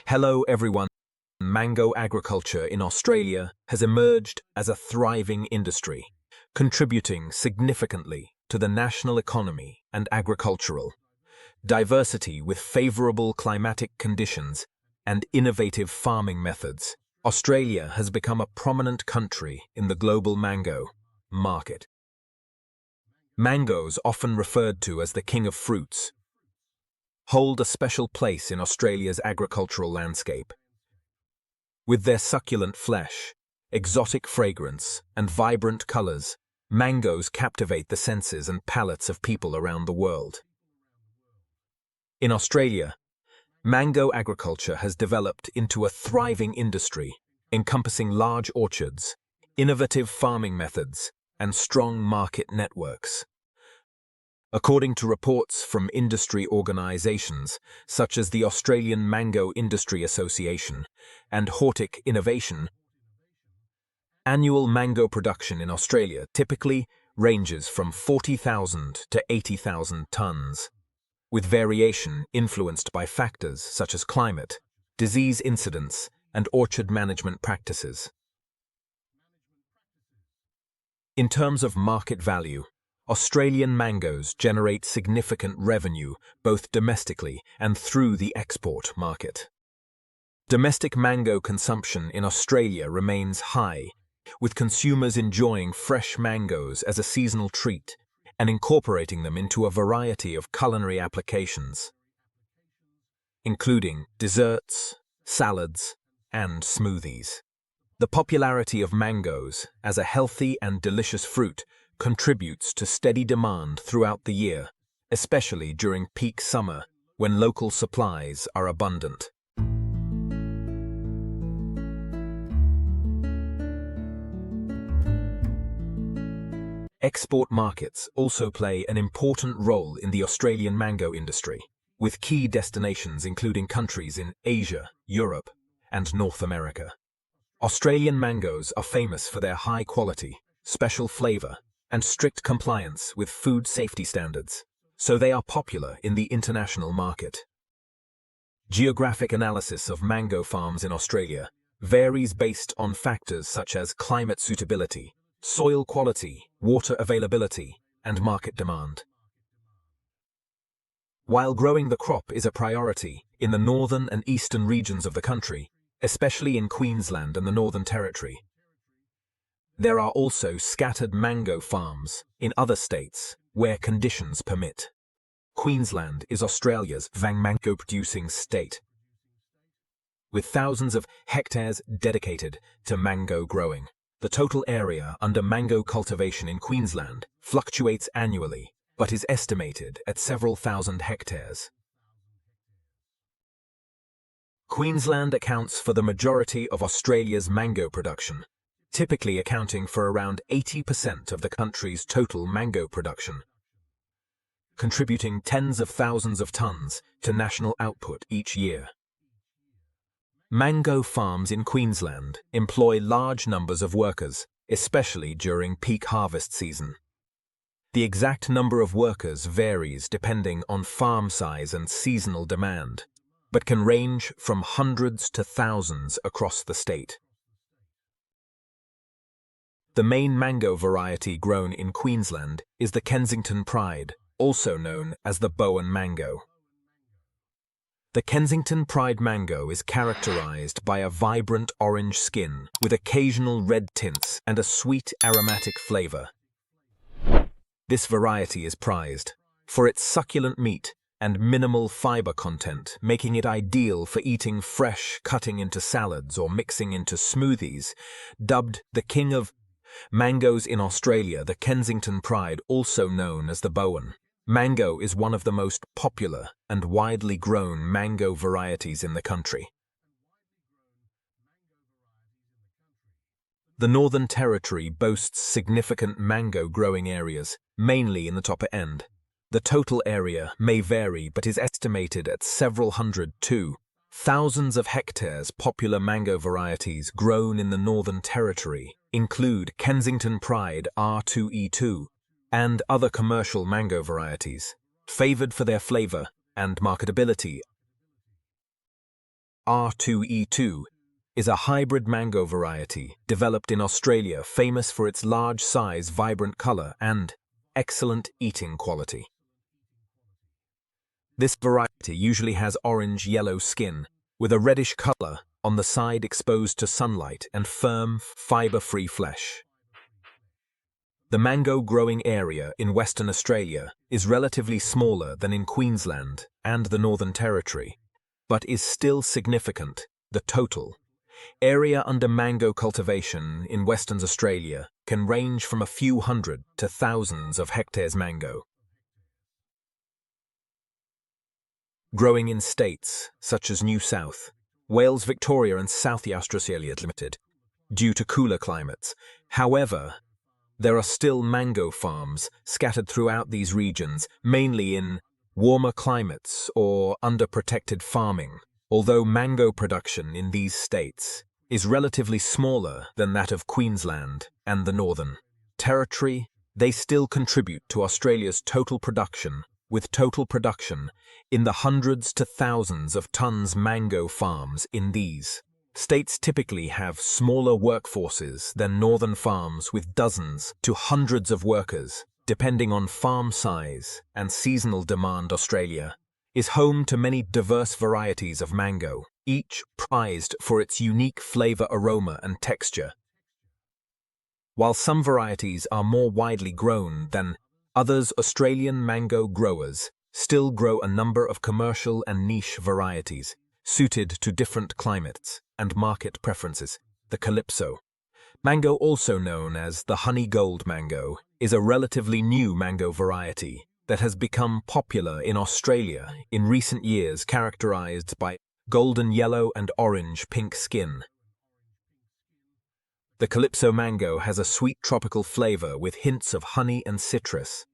Hello everyone. Mango agriculture in Australia has emerged as a thriving industry, contributing significantly to the national economy and agricultural diversity with favorable climatic conditions and innovative farming methods. Australia has become a prominent country in the global mango market. Mangoes, often referred to as the king of fruits, hold a special place in Australia's agricultural landscape. With their succulent flesh, exotic fragrance, and vibrant colors, mangoes captivate the senses and palates of people around the world. In Australia, mango agriculture has developed into a thriving industry, encompassing large orchards, innovative farming methods, and strong market networks. According to reports from industry organizations such as the Australian Mango Industry Association and Hortic Innovation, annual mango production in Australia typically ranges from 40,000 to 80,000 tons, with variation influenced by factors such as climate, disease incidence, and orchard management practices. In terms of market value, Australian mangoes generate significant revenue both domestically and through the export market. Domestic mango consumption in Australia remains high, with consumers enjoying fresh mangoes as a seasonal treat and incorporating them into a variety of culinary applications, including desserts, salads, and smoothies. The popularity of mangoes as a healthy and delicious fruit contributes to steady demand throughout the year, especially during peak summer when local supplies are abundant. Export markets also play an important role in the Australian mango industry, with key destinations including countries in Asia, Europe, and North America. Australian mangoes are famous for their high quality, special flavor, and strict compliance with food safety standards, so they are popular in the international market. Geographic analysis of mango farms in Australia varies based on factors such as climate suitability, soil quality, water availability, and market demand. While growing the crop is a priority in the northern and eastern regions of the country, especially in Queensland and the Northern Territory, there are also scattered mango farms in other states where conditions permit. Queensland is Australia's mango-producing state, with thousands of hectares dedicated to mango growing. The total area under mango cultivation in Queensland fluctuates annually, but is estimated at several thousand hectares. Queensland accounts for the majority of Australia's mango production, typically accounting for around 80% of the country's total mango production, contributing tens of thousands of tons to national output each year. Mango farms in Queensland employ large numbers of workers, especially during peak harvest season. The exact number of workers varies depending on farm size and seasonal demand, but can range from hundreds to thousands across the state. The main mango variety grown in Queensland is the Kensington Pride, also known as the Bowen mango. The Kensington Pride mango is characterized by a vibrant orange skin with occasional red tints and a sweet aromatic flavor. This variety is prized for its succulent meat and minimal fiber content, making it ideal for eating fresh, cutting into salads, or mixing into smoothies. Dubbed the king of mangoes in Australia, the Kensington Pride, also known as the Bowen mango, is one of the most popular and widely grown mango varieties in the country. The Northern Territory boasts significant mango growing areas, mainly in the top end. The total area may vary but is estimated at several hundred to thousands of hectares. Popular mango varieties grown in the Northern Territory include Kensington Pride R2E2 and other commercial mango varieties, favored for their flavor and marketability. R2E2, is a hybrid mango variety developed in Australia, famous for its large size, vibrant color, and excellent eating quality. This variety usually has orange-yellow skin, with a reddish color on the side exposed to sunlight and firm, fiber-free flesh. The mango growing area in Western Australia is relatively smaller than in Queensland and the Northern Territory, but is still significant. The total area under mango cultivation in Western Australia can range from a few hundred to thousands of hectares mango. Growing in states such as New South Wales, Victoria and South Australia Limited, due to cooler climates. However, there are still mango farms scattered throughout these regions, mainly in warmer climates or under protected farming. Although mango production in these states is relatively smaller than that of Queensland and the Northern Territory, they still contribute to Australia's total production, with total production in the hundreds to thousands of tons. Mango farms in these states typically have smaller workforces than northern farms, with dozens to hundreds of workers, depending on farm size and seasonal demand. Australia is home to many diverse varieties of mango, each prized for its unique flavor, aroma, and texture. While some varieties are more widely grown than others, Australian mango growers still grow a number of commercial and niche varieties suited to different climates and market preferences. The Calypso mango, also known as the honey gold mango, is a relatively new mango variety that has become popular in Australia in recent years, characterized by golden yellow and orange-pink skin. The Calypso mango has a sweet tropical flavor with hints of honey and citrus.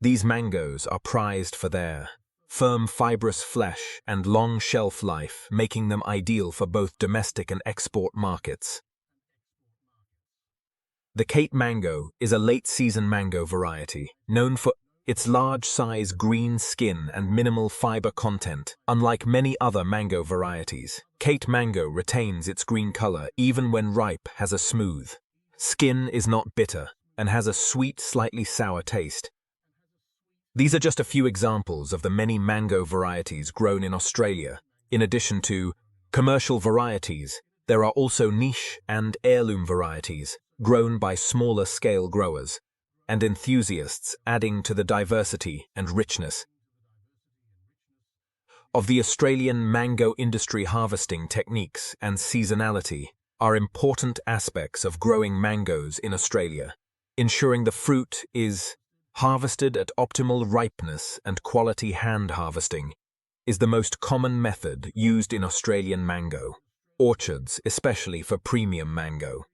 These mangoes are prized for their firm, fibrous flesh and long shelf life, making them ideal for both domestic and export markets. The Kate mango is a late-season mango variety, known for its large-size green skin and minimal fiber content. Unlike many other mango varieties, Kate mango retains its green color even when ripe, has a smooth skin, is not bitter, and has a sweet, slightly sour taste. These are just a few examples of the many mango varieties grown in Australia. In addition to commercial varieties, there are also niche and heirloom varieties grown by smaller-scale growers and enthusiasts, adding to the diversity and richness of the Australian mango industry. Harvesting techniques and seasonality are important aspects of growing mangoes in Australia. Ensuring the fruit is harvested at optimal ripeness and quality. Hand harvesting is the most common method used in Australian mango orchards, especially for premium mango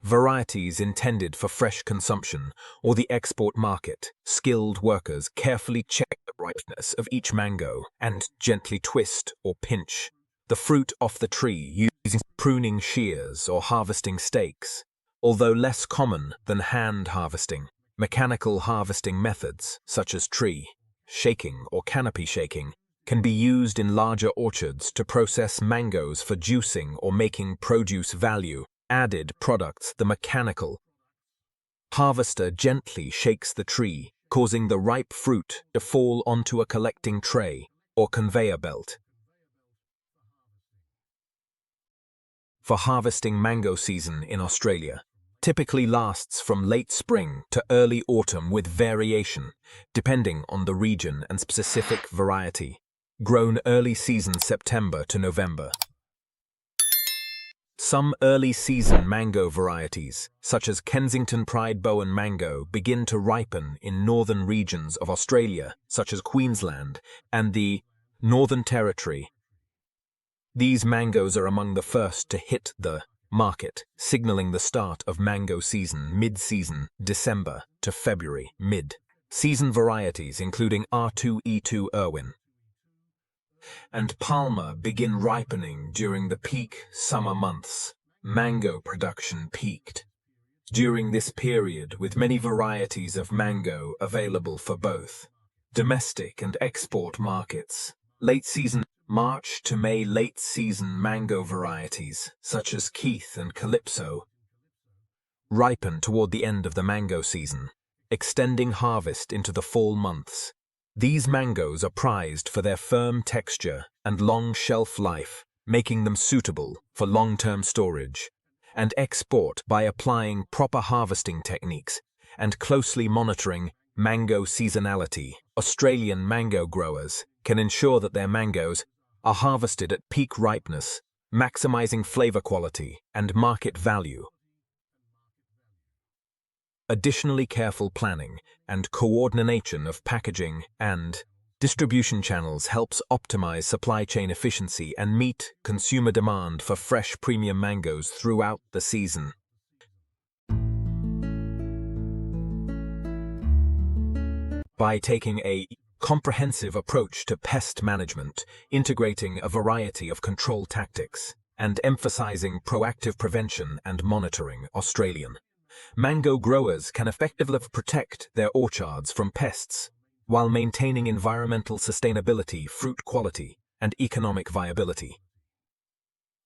varieties intended for fresh consumption or the export market. Skilled workers carefully check the ripeness of each mango and gently twist or pinch the fruit off the tree using pruning shears or harvesting stakes. Although less common than hand harvesting, mechanical harvesting methods such as tree shaking or canopy shaking can be used in larger orchards to process mangoes for juicing or making produce value added products. The mechanical harvester gently shakes the tree, causing the ripe fruit to fall onto a collecting tray or conveyor belt. For harvesting, mango season in Australia typically lasts from late spring to early autumn, with variation depending on the region and specific variety. Grown early season September to November. Some early season mango varieties, such as Kensington Pride Bowen mango, begin to ripen in northern regions of Australia, such as Queensland and the Northern Territory. These mangoes are among the first to hit the market, signaling the start of mango season. Mid-season, December to February. Mid-season varieties, including R2E2, Irwin, and Palmer, begin ripening during the peak summer months. Mango production peaked during this period, with many varieties of mango available for both domestic and export markets. Late season March to May late season mango varieties, such as Keith and Calypso, ripen toward the end of the mango season, extending harvest into the fall months. These mangoes are prized for their firm texture and long shelf life, making them suitable for long-term storage and export. By applying proper harvesting techniques and closely monitoring mango seasonality, Australian mango growers can ensure that their mangoes are harvested at peak ripeness, maximizing flavor quality and market value. Additionally, careful planning and coordination of packaging and distribution channels helps optimize supply chain efficiency and meet consumer demand for fresh premium mangoes throughout the season. By taking a comprehensive approach to pest management, integrating a variety of control tactics, and emphasizing proactive prevention and monitoring, Australian mango growers can effectively protect their orchards from pests while maintaining environmental sustainability, fruit quality, and economic viability.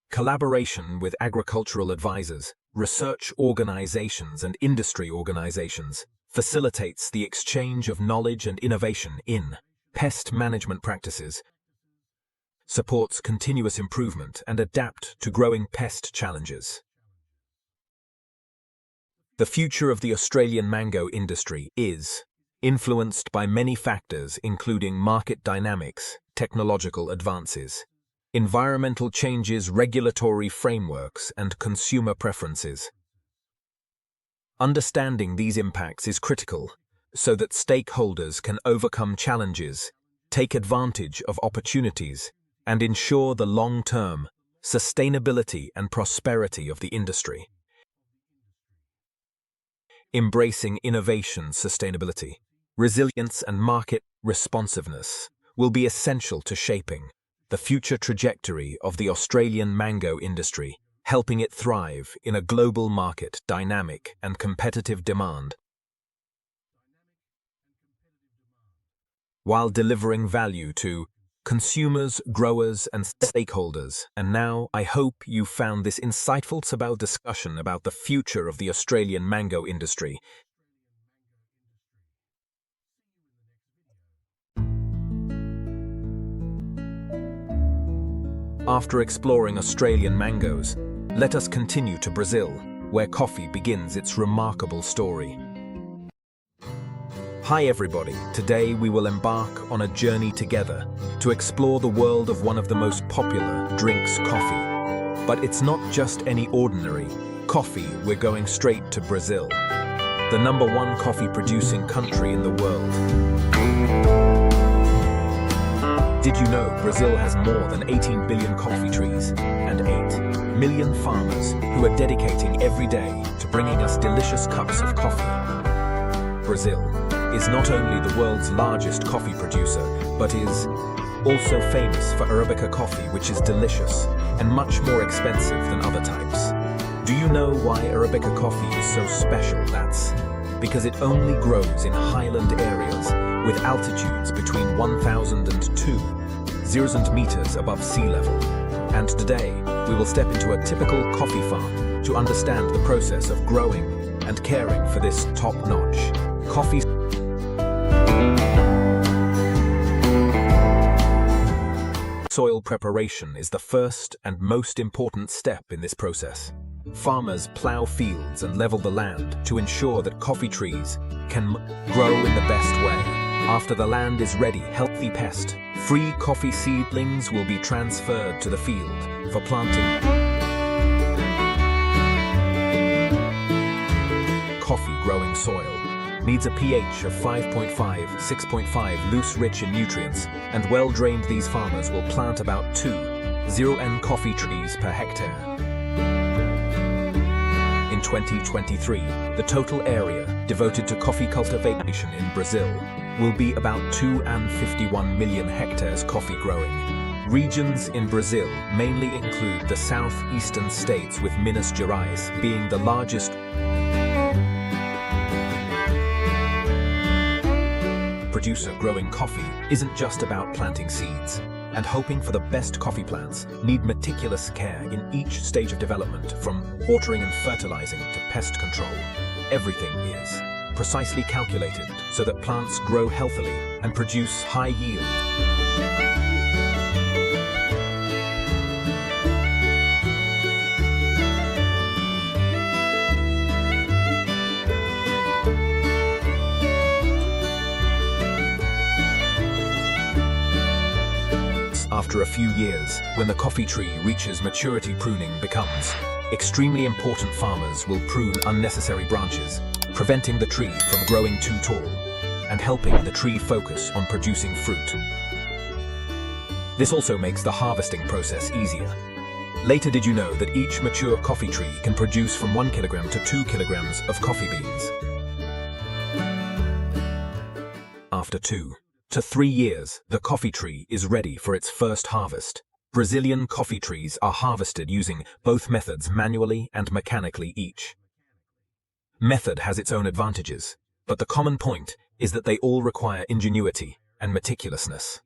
Collaboration with agricultural advisors, research organizations, and industry organizations facilitates the exchange of knowledge and innovation in pest management practices, supports continuous improvement, and adapt to growing pest challenges. The future of the Australian mango industry is influenced by many factors, including market dynamics, technological advances, environmental changes, regulatory frameworks, and consumer preferences. Understanding these impacts is critical so that stakeholders can overcome challenges, take advantage of opportunities, and ensure the long-term sustainability and prosperity of the industry. Embracing innovation, sustainability, resilience, and market responsiveness will be essential to shaping the future trajectory of the Australian mango industry, helping it thrive in a global market, dynamic and competitive demand, while delivering value to consumers, growers, and stakeholders. And now, I hope you found this insightful discussion about the future of the Australian mango industry. After exploring Australian mangoes, let us continue to Brazil, where coffee begins its remarkable story. Hi everybody, today we will embark on a journey together to explore the world of one of the most popular drinks, coffee. But it's not just any ordinary coffee, we're going straight to Brazil, the #1 coffee producing country in the world. Did you know Brazil has more than 18 billion coffee trees and 8 million farmers who are dedicating every day to bringing us delicious cups of coffee? Brazil is not only the world's largest coffee producer, but is also famous for Arabica coffee, which is delicious and much more expensive than other types. Do you know why Arabica coffee is so special? That's because it only grows in highland areas with altitudes between 1,000 and 2,000 meters above sea level. And today, we will step into a typical coffee farm to understand the process of growing and caring for this top-notch coffee. Soil preparation is the first and most important step in this process. Farmers plow fields and level the land to ensure that coffee trees can grow in the best way. After the land is ready, healthy pest-free coffee seedlings will be transferred to the field for planting. Coffee growing soil needs a pH of 5.5–6.5, loose, rich in nutrients, and well-drained. These farmers will plant about 2,000 coffee trees per hectare. In 2023, the total area devoted to coffee cultivation in Brazil will be about 251 million hectares. Coffee growing regions in Brazil mainly include the southeastern states, with Minas Gerais being the largest producer. Growing coffee isn't just about planting seeds. and hoping for the best coffee plants need meticulous care in each stage of development, from watering and fertilizing to pest control. Everything is precisely calculated so that plants grow healthily and produce high yield. After a few years, when the coffee tree reaches maturity, pruning becomes extremely important. Farmers will prune unnecessary branches, preventing the tree from growing too tall and helping the tree focus on producing fruit. This also makes the harvesting process easier. Later, did you know that each mature coffee tree can produce from 1 kilogram to 2 kilograms of coffee beans? After 2 to 3 years, the coffee tree is ready for its first harvest. Brazilian coffee trees are harvested using both methods, manually and mechanically. Each method has its own advantages, but the common point is that they all require ingenuity and meticulousness.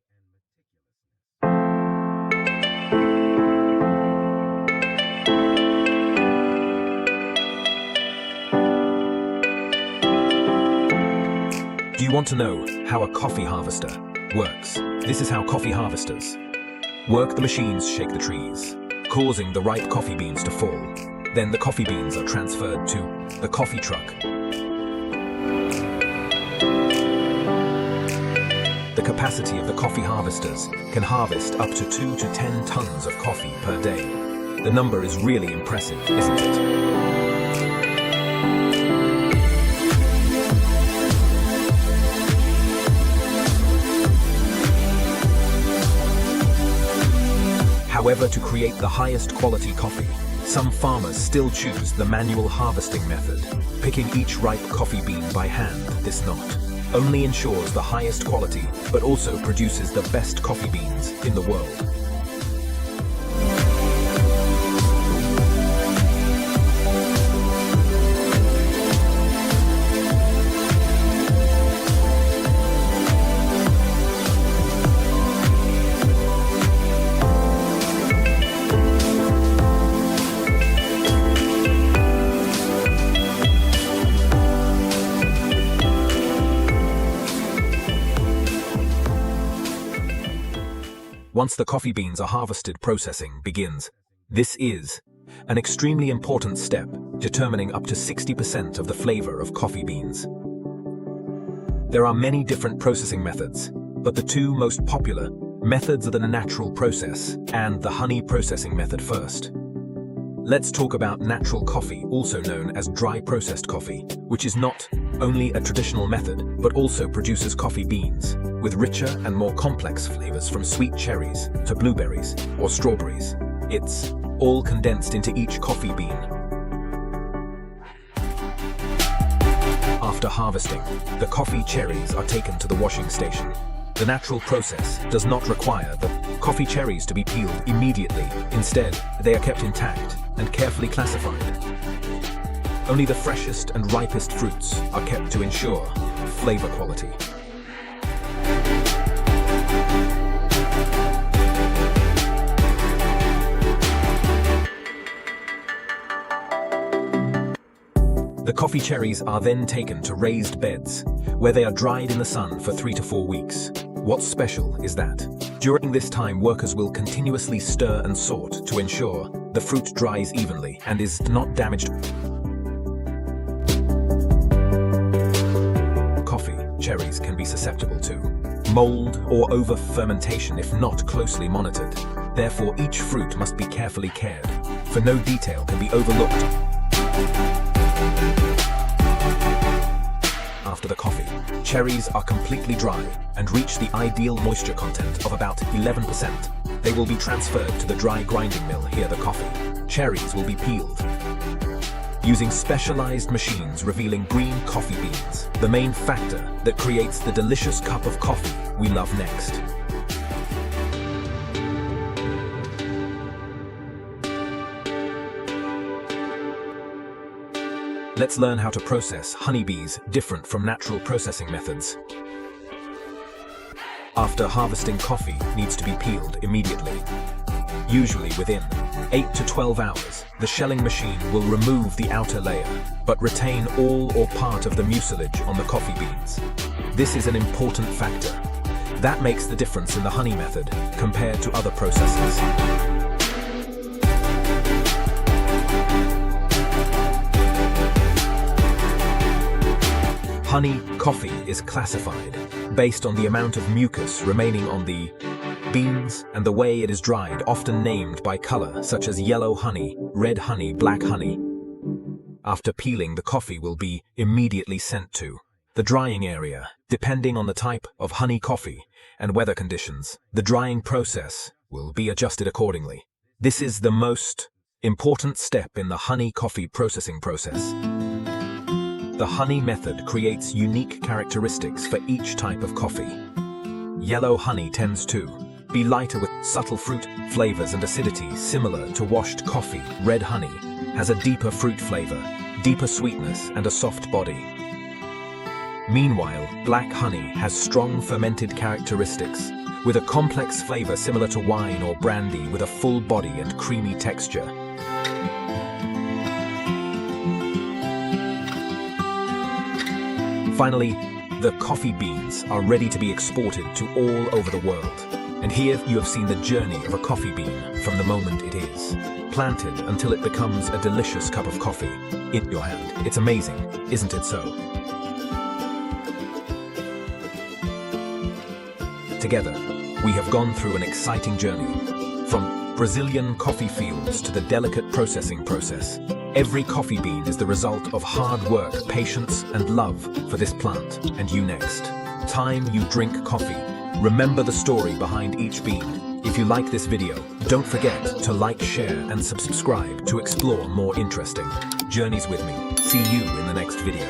Do you want to know how a coffee harvester works? This is how coffee harvesters work. The machines shake the trees, causing the ripe coffee beans to fall. Then the coffee beans are transferred to the coffee truck. The capacity of the coffee harvesters can harvest up to 2 to 10 tons of coffee per day. The number is really impressive, isn't it? However, to create the highest quality coffee, some farmers still choose the manual harvesting method, picking each ripe coffee bean by hand. This not only ensures the highest quality, but also produces the best coffee beans in the world. Once the coffee beans are harvested, processing begins. This is an extremely important step, determining up to 60% of the flavor of coffee beans. There are many different processing methods, but the two most popular methods are the natural process and the honey processing method. First, let's talk about natural coffee, also known as dry processed coffee, which is not only a traditional method, but also produces coffee beans with richer and more complex flavors, from sweet cherries to blueberries or strawberries. It's all condensed into each coffee bean. After harvesting, the coffee cherries are taken to the washing station. The natural process does not require the coffee cherries to be peeled immediately. Instead, they are kept intact and carefully classified. Only the freshest and ripest fruits are kept to ensure flavor quality. The coffee cherries are then taken to raised beds, where they are dried in the sun for 3 to 4 weeks. What's special is that during this time, workers will continuously stir and sort to ensure the fruit dries evenly and is not damaged. Coffee cherries can be susceptible to mold or over-fermentation if not closely monitored. Therefore, each fruit must be carefully cared, for no detail can be overlooked. After the coffee, cherries are completely dry and reach the ideal moisture content of about 11%. They will be transferred to the dry grinding mill. Here, the coffee cherries will be peeled using specialized machines, revealing green coffee beans, the main factor that creates the delicious cup of coffee we love. Next, let's learn how to process honeybees different from natural processing methods. after harvesting coffee needs to be peeled immediately. Usually within 8 to 12 hours, the shelling machine will remove the outer layer, but retain all or part of the mucilage on the coffee beans. This is an important factor. That makes the difference in the honey method compared to other processes. Honey coffee is classified based on the amount of mucus remaining on the beans and the way it is dried, often named by color, such as yellow honey, red honey, black honey. After peeling, the coffee will be immediately sent to the drying area. Depending on the type of honey coffee and weather conditions, the drying process will be adjusted accordingly. This is the most important step in the honey coffee processing process. The honey method creates unique characteristics for each type of coffee. Yellow honey tends to be lighter with subtle fruit flavors and acidity similar to washed coffee. Red honey has a deeper fruit flavor, deeper sweetness, and a soft body. Meanwhile, black honey has strong fermented characteristics with a complex flavor similar to wine or brandy with a full body and creamy texture. Finally, the coffee beans are ready to be exported to all over the world. And here you have seen the journey of a coffee bean from the moment it is planted until it becomes a delicious cup of coffee in your hand. It's amazing, isn't it so? Together, we have gone through an exciting journey, from Brazilian coffee fields to the delicate processing process. Every coffee bean is the result of hard work, patience, and love for this plant. And you next time you drink coffee, remember the story behind each bean. If you like this video, don't forget to like, share, and subscribe to explore more interesting journeys with me. See you in the next video.